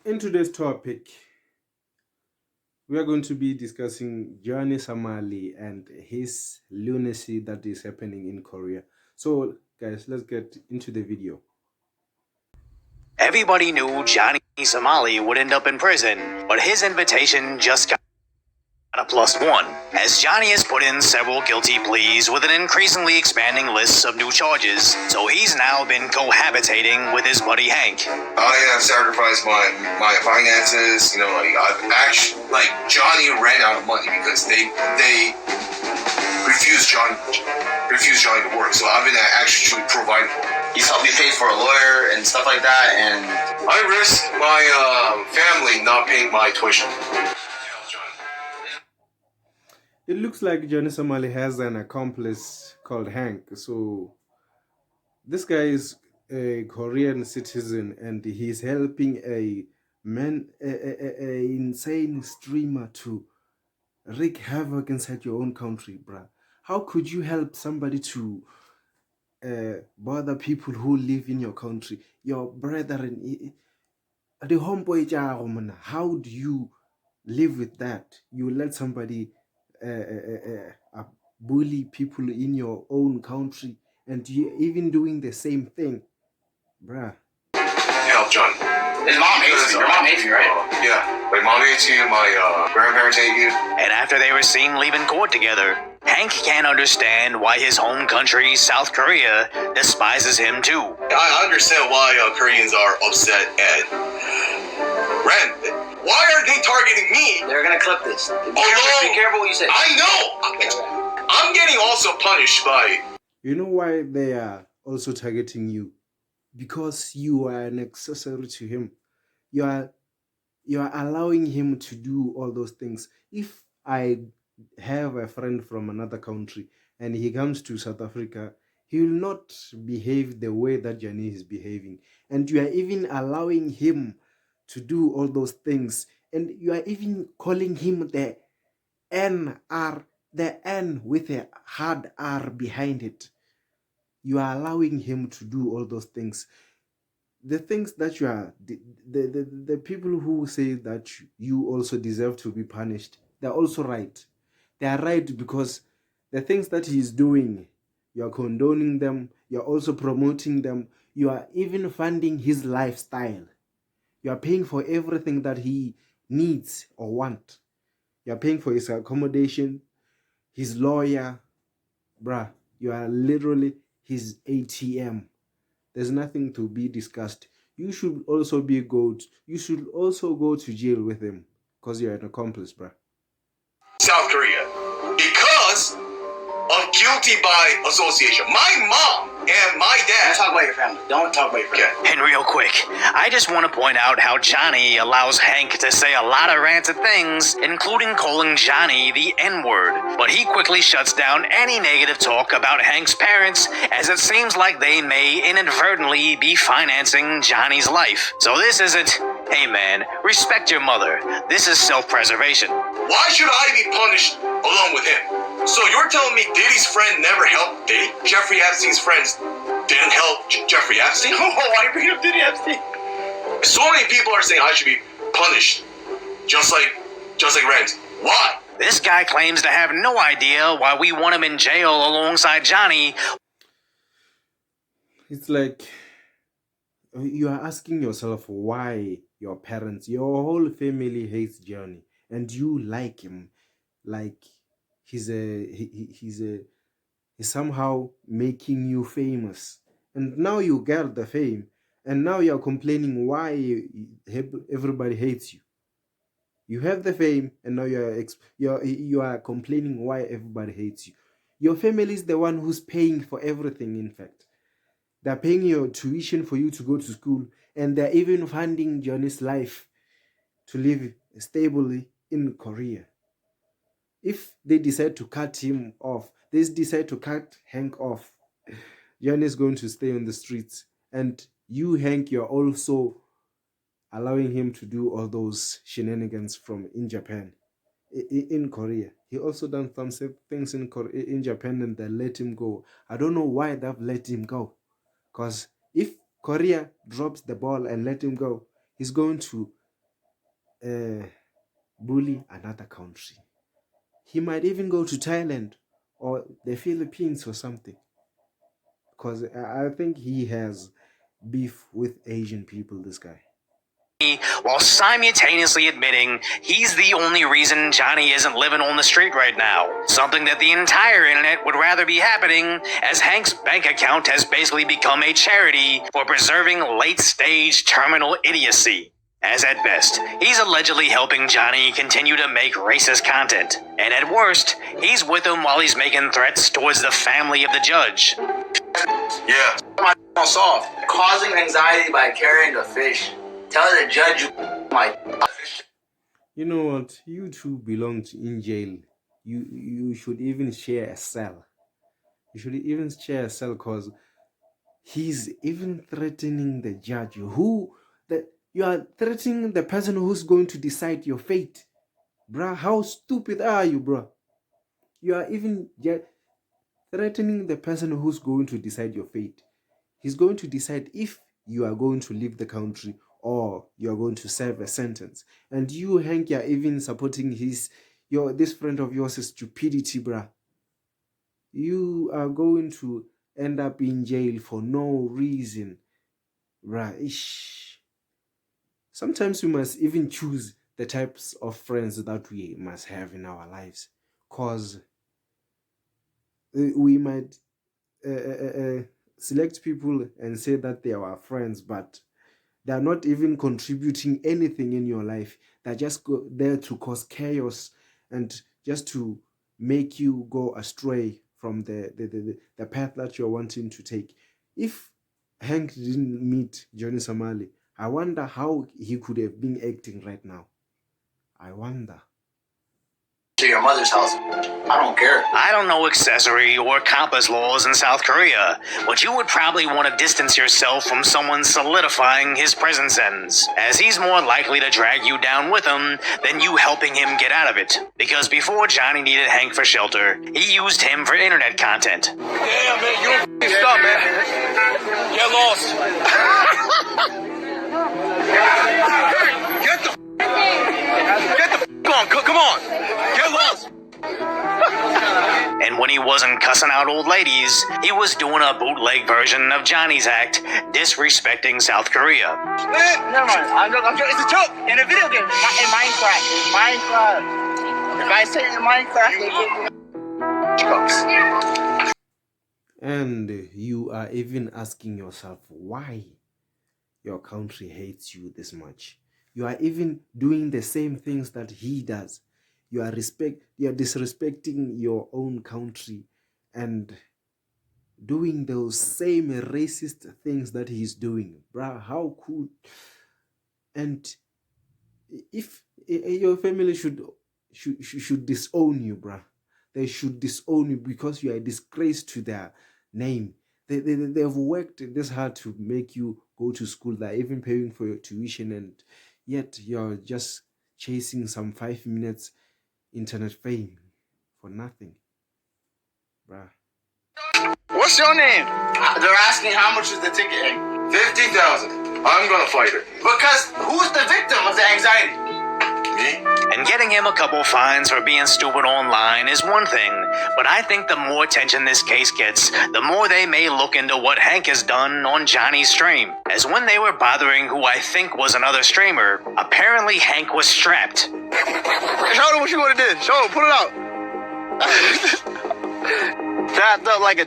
In today's topic, we are going to be discussing Johnny Somali and his lunacy that is happening in Korea. So, guys, let's get into the video. Everybody knew Johnny Somali would end up in prison, but his invitation just got a +1, as Johnny has put in several guilty pleas with an increasingly expanding list of new charges, so he's now been cohabitating with his buddy Hank. I have sacrificed my finances, I've actually, Johnny ran out of money because they refused Johnny to work, so I've been actually providing for him. He's helped me pay for a lawyer and stuff like that, and I risk my family not paying my tuition. It looks like Johnny Somali has an accomplice called Hank. So, this guy is a Korean citizen and he's helping a insane streamer to wreak havoc inside your own country, bruh. How could you help somebody to bother people who live in your country, your brethren, the homeboy jago, man? How do you live with that? You let somebody bully people in your own country, and you even doing the same thing, bruh. Help Johnny. his mom hates you. Your mom hates you, right? Yeah, my mom hates you, my grandparents hate you. And after they were seen leaving court together, Hank can't understand why his home country, South Korea, despises him too. I understand why Koreans are upset at Ren. Why are they targeting me? They're gonna clip this. Be careful what you say. I know! I'm getting also punished by... You know why they are also targeting you? Because you are an accessory to him. You are allowing him to do all those things. If I have a friend from another country and he comes to South Africa, he will not behave the way that Johnny is behaving. And you are even allowing him to do all those things. And you are even calling him the NR, the N with a hard R behind it. You are allowing him to do all those things. The things that you are, the people who say that you also deserve to be punished, they're also right. They are right because the things that he is doing, you are condoning them, you are also promoting them, you are even funding his lifestyle. You are paying for everything that he needs or want. You are paying for his accommodation, his lawyer. Bruh, you are literally his ATM. There's nothing to be discussed. You should also you should also go to jail with him because you're an accomplice, bruh. South Korea. Because of guilty by association. My mom and my dad... Don't talk about your family. Don't talk about your family. Okay. And real quick, I just want to point out how Johnny allows Hank to say a lot of rancid things, including calling Johnny the N-word. But he quickly shuts down any negative talk about Hank's parents, as it seems like they may inadvertently be financing Johnny's life. So this isn't, hey man, respect your mother. This is self-preservation. Why should I be punished along with him? So you're telling me Diddy's friend never helped Diddy? Jeffrey Epstein's friends didn't help Jeffrey Epstein? Oh, why are you bringing up Diddy Epstein? So many people are saying I should be punished, just like Rent. Why? This guy claims to have no idea why we want him in jail alongside Johnny. It's like you are asking yourself why your parents, your whole family hates Johnny, and you like him, like he's somehow making you famous, and now you get the fame, and now you're complaining why everybody hates you. You have the fame, and now you are complaining why everybody hates you. Your family is the one who's paying for everything. In fact, they're paying your tuition for you to go to school, and they're even funding Johnny's life to live stably in Korea. If they decide to cut him off, they decide to cut Hank off, Johnny is going to stay on the streets. And you, Hank, you're also allowing him to do all those shenanigans from in Japan, in Korea. He also done some things in Japan, and they let him go. I don't know why they've let him go. Because if Korea drops the ball and let him go, he's going to bully another country. He might even go to Thailand or the Philippines or something. Because I think he has beef with Asian people, this guy. While simultaneously admitting he's the only reason Johnny isn't living on the street right now. Something that the entire internet would rather be happening, as Hank's bank account has basically become a charity for preserving late-stage terminal idiocy. As at best, he's allegedly helping Johnny continue to make racist content. And at worst, he's with him while he's making threats towards the family of the judge. Yeah. Soft. Causing anxiety by carrying a fish. Tell the judge you my. You know what? You two belong in jail. You should even share a cell. You should even share a cell because he's even threatening the judge. You are threatening the person who's going to decide your fate. Bruh, how stupid are you, bruh? You are even threatening the person who's going to decide your fate. He's going to decide if you are going to leave the country or you are going to serve a sentence. And you, Hank, are even supporting this friend of yours' stupidity, bruh. You are going to end up in jail for no reason, bruh. Ish. Sometimes we must even choose the types of friends that we must have in our lives, cause we might select people and say that they are our friends, but they are not even contributing anything in your life. They're just there to cause chaos and just to make you go astray from the path that you're wanting to take. If Hank didn't meet Johnny Somali, I wonder how he could have been acting right now. I wonder. To your mother's house. I don't care. I don't know accessory or compass laws in South Korea, but you would probably want to distance yourself from someone solidifying his prison sentence, as he's more likely to drag you down with him than you helping him get out of it. Because before Johnny needed Hank for shelter, he used him for internet content. Damn, man, you don't stop, man. Get lost. Get the on. Come on. Get lost. And when he wasn't cussing out old ladies, he was doing a bootleg version of Johnny's act, disrespecting South Korea. Never mind. It's a joke. In a video game. In Minecraft. If I say in Minecraft, they give jokes. And you are even asking yourself why your country hates you this much. You are even doing the same things that he does. You are disrespecting your own country and doing those same racist things that he's doing. Bruh, how could... And if your family should disown you, bruh. They should disown you because you are a disgrace to their name. They've worked this hard to make you go to school. They're even paying for your tuition, and yet you're just chasing some 5 minutes internet fame for nothing. Bruh. What's your name? They're asking how much is the ticket. 50,000. I'm gonna fight her. Because who's the victim of the anxiety? Me? And getting him a couple fines for being stupid online is one thing, but I think the more attention this case gets, the more they may look into what Hank has done on Johnny's stream. As when they were bothering who I think was another streamer, apparently Hank was strapped. Show them what you would have did. Show them. Put it out. Strapped up like a...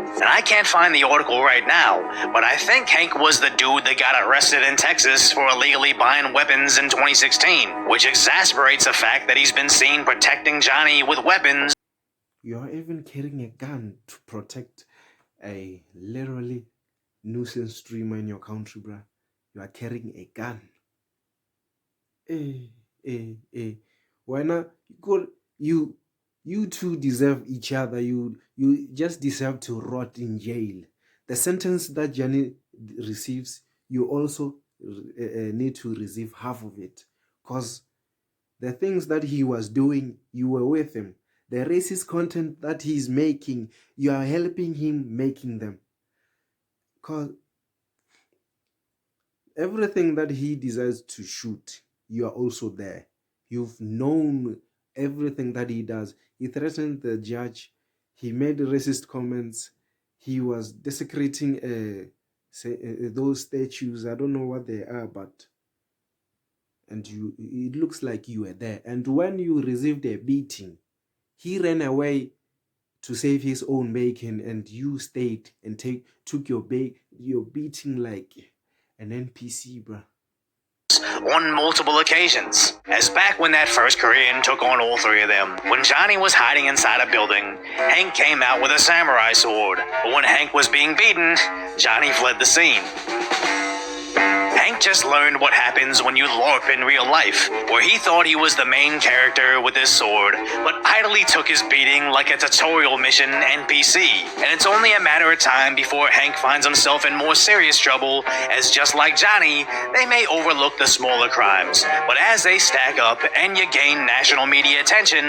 And I can't find the article right now, but I think Hank was the dude that got arrested in Texas for illegally buying weapons in 2016, which exasperates the fact that he's been seen protecting Johnny with weapons. You're even carrying a gun to protect a literally nuisance streamer in your country, bruh. You are carrying a gun. Why not? You two deserve each other. You just deserve to rot in jail. The sentence that Johnny receives, you also need to receive half of it. Because the things that he was doing, you were with him. The racist content that he's making, you are helping him making them. Because everything that he decides to shoot, you are also there. You've known everything that he does. He threatened the judge. He made racist comments. He was desecrating those statues. I don't know what they are, but it looks like you were there. And when you received a beating, he ran away to save his own bacon, and you stayed and took your beating like an NPC, bruh. On multiple occasions. As back when that first Korean took on all three of them. When Johnny was hiding inside a building, Hank came out with a samurai sword. But when Hank was being beaten, Johnny fled the scene. Hank just learned what happens when you LARP in real life, where he thought he was the main character with his sword, but idly took his beating like a tutorial mission NPC. And it's only a matter of time before Hank finds himself in more serious trouble, as just like Johnny, they may overlook the smaller crimes, but as they stack up and you gain national media attention,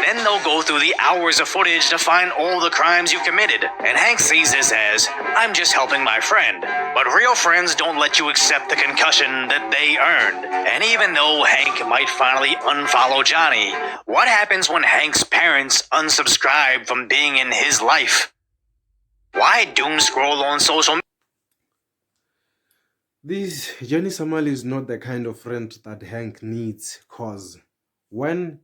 then they'll go through the hours of footage to find all the crimes you committed. And Hank sees this as, I'm just helping my friend. But real friends don't let you accept the concussion that they earned. And even though Hank might finally unfollow Johnny, what happens when Hank's parents unsubscribe from being in his life? Why doom scroll on social media? Johnny Somali is not the kind of friend that Hank needs, cause when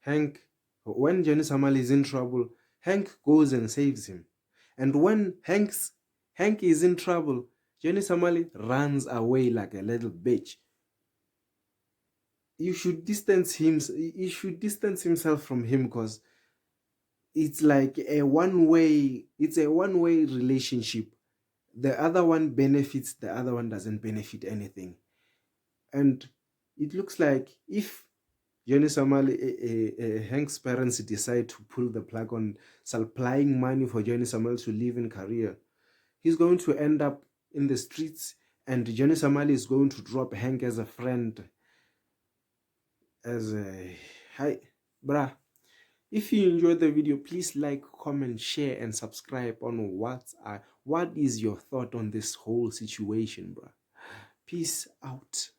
Johnny Somali is in trouble, Hank goes and saves him. And when Hank is in trouble, Johnny Somali runs away like a little bitch. He should distance himself from him, because it's like a one-way relationship. The other one benefits, the other one doesn't benefit anything. And it looks like if Johnny Somali, Hank's parents decide to pull the plug on supplying money for Johnny Somali to live in Korea, he's going to end up in the streets, and Johnny Somali is going to drop Hank as a friend. Hi, bruh. If you enjoyed the video, please like, comment, share, and subscribe on what is your thought on this whole situation, bruh. Peace out.